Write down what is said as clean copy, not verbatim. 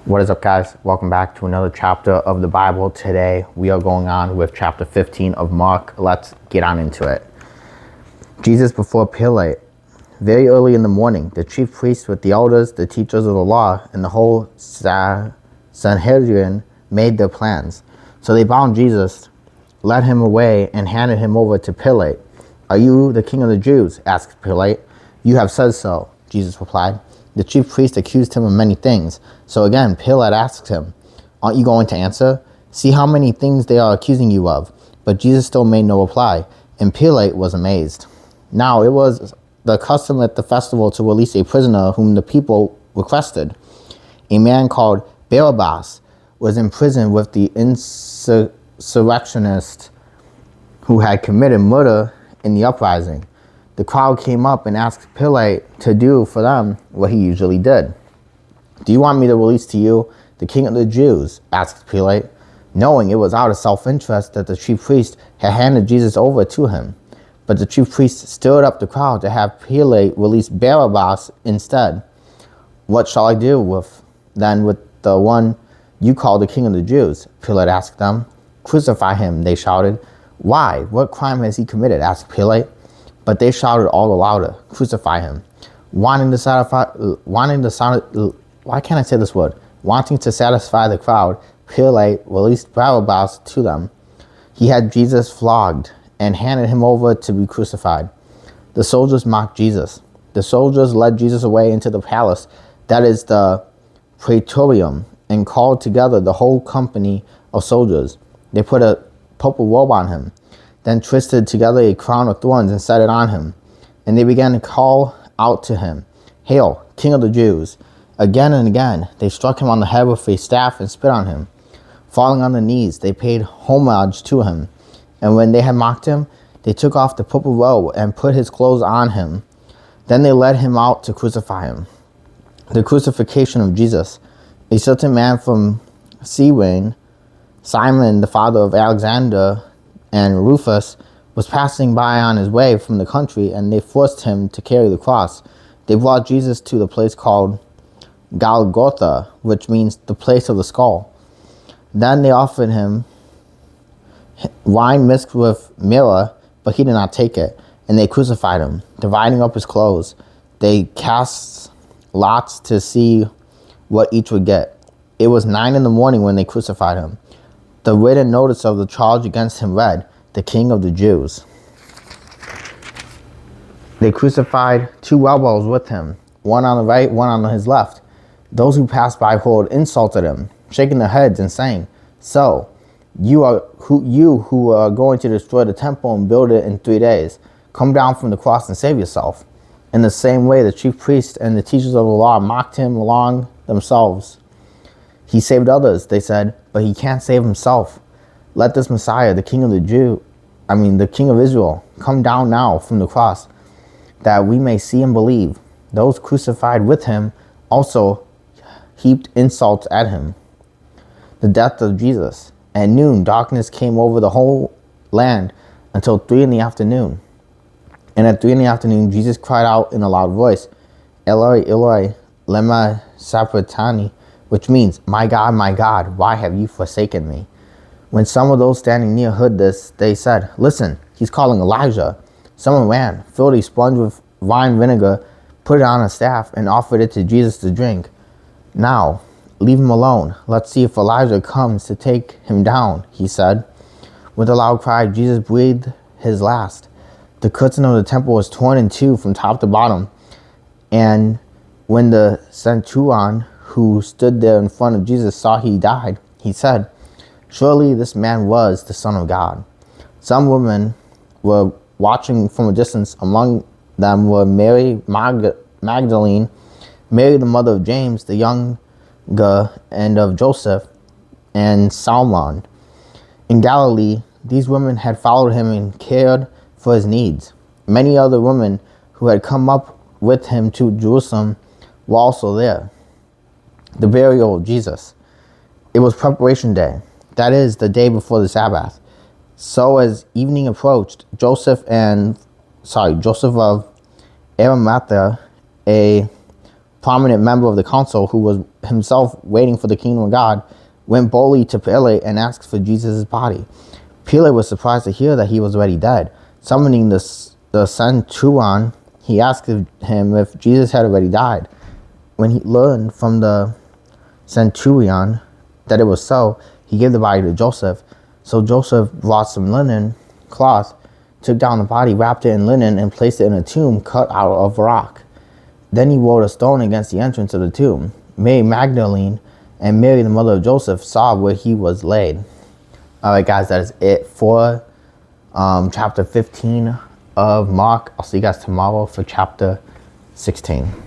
What is up, guys? Welcome back to another chapter of the Bible. Today we are going on with chapter 15 of Mark. Let's get on into it. Jesus before Pilate. Very early in the morning, the chief priests with the elders, the teachers of the law, and the whole Sanhedrin made their plans. So they bound Jesus, led him away, and handed him over to Pilate. "Are you the king of the Jews?" asked Pilate. "You have said so," Jesus replied. The chief priest accused him of many things. So again, Pilate asked him, "Aren't you going to answer? See how many things they are accusing you of." But Jesus still made no reply, and Pilate was amazed. Now it was the custom at the festival to release a prisoner whom the people requested. A man called Barabbas was in prison with the insurrectionists who had committed murder in the uprising. The crowd came up and asked Pilate to do for them what he usually did. "Do you want me to release to you the king of the Jews?" asked Pilate, knowing it was out of self-interest that the chief priest had handed Jesus over to him. But the chief priest stirred up the crowd to have Pilate release Barabbas instead. "What shall I do with the one you call the king of the Jews?" Pilate asked them. "Crucify him," they shouted. "Why? What crime has he committed?" asked Pilate. But they shouted all the louder, "Crucify him." Wanting to satisfy the crowd, Pilate released Barabbas to them. He had Jesus flogged and handed him over to be crucified. The soldiers mocked Jesus. The soldiers led Jesus away into the palace, that is the praetorium, and called together the whole company of soldiers. They put a purple robe on him, then twisted together a crown of thorns and set it on him. And they began to call out to him, "Hail, King of the Jews!" Again and again, they struck him on the head with a staff and spit on him. Falling on their knees, they paid homage to him. And when they had mocked him, they took off the purple robe and put his clothes on him. Then they led him out to crucify him. The crucifixion of Jesus. A certain man from Cyrene, Simon, the father of Alexander and Rufus, was passing by on his way from the country, and they forced him to carry the cross. They brought Jesus to the place called Golgotha, which means the place of the skull. Then they offered him wine mixed with myrrh, but he did not take it, and they crucified him, dividing up his clothes. They cast lots to see what each would get. It was 9 a.m. when they crucified him. The written notice of the charge against him read, "The King of the Jews." They crucified 2 rebels with him, one on the right, one on his left. Those who passed by hurled insults at him, shaking their heads and saying, "So, you who are going to destroy the temple and build it in 3 days, come down from the cross and save yourself." In the same way, the chief priests and the teachers of the law mocked him along themselves. "He saved others," they said, "but he can't save himself. Let this Messiah, the King of the King of Israel, come down now from the cross, that we may see and believe." Those crucified with him also heaped insults at him. The death of Jesus. At noon, darkness came over the whole land until 3 p.m. And at 3 p.m, Jesus cried out in a loud voice, "Eloi, Eloi, lema sabachthani," which means, my God, why have you forsaken me?" When some of those standing near heard this, they said, "Listen, he's calling Elijah." Someone ran, filled a sponge with wine vinegar, put it on a staff, and offered it to Jesus to drink. "Now, leave him alone. Let's see if Elijah comes to take him down," he said. With a loud cry, Jesus breathed his last. The curtain of the temple was torn in two from top to bottom. And when the centurion who stood there in front of Jesus saw he died, he said, "Surely this man was the Son of God." Some women were watching from a distance. Among them were Mary Magdalene, Mary the mother of James the younger, and of Joseph and Salmon. In Galilee, these women had followed him and cared for his needs. Many other women who had come up with him to Jerusalem were also there. The burial of Jesus. It was preparation day, that is, the day before the Sabbath. So as evening approached, Joseph of Arimathea, a prominent member of the council who was himself waiting for the kingdom of God, went boldly to Pilate and asked for Jesus' body. Pilate was surprised to hear that he was already dead. Summoning the centurion, he asked him if Jesus had already died. When he learned from the centurion that it was so, he gave the body to Joseph. So Joseph brought some linen cloth, took down the body, wrapped it in linen, and placed it in a tomb cut out of rock. Then he rolled a stone against the entrance of the tomb. Mary Magdalene and Mary, the mother of Joseph, saw where he was laid. All right, guys, that is it for chapter 15 of Mark. I'll see you guys tomorrow for chapter 16.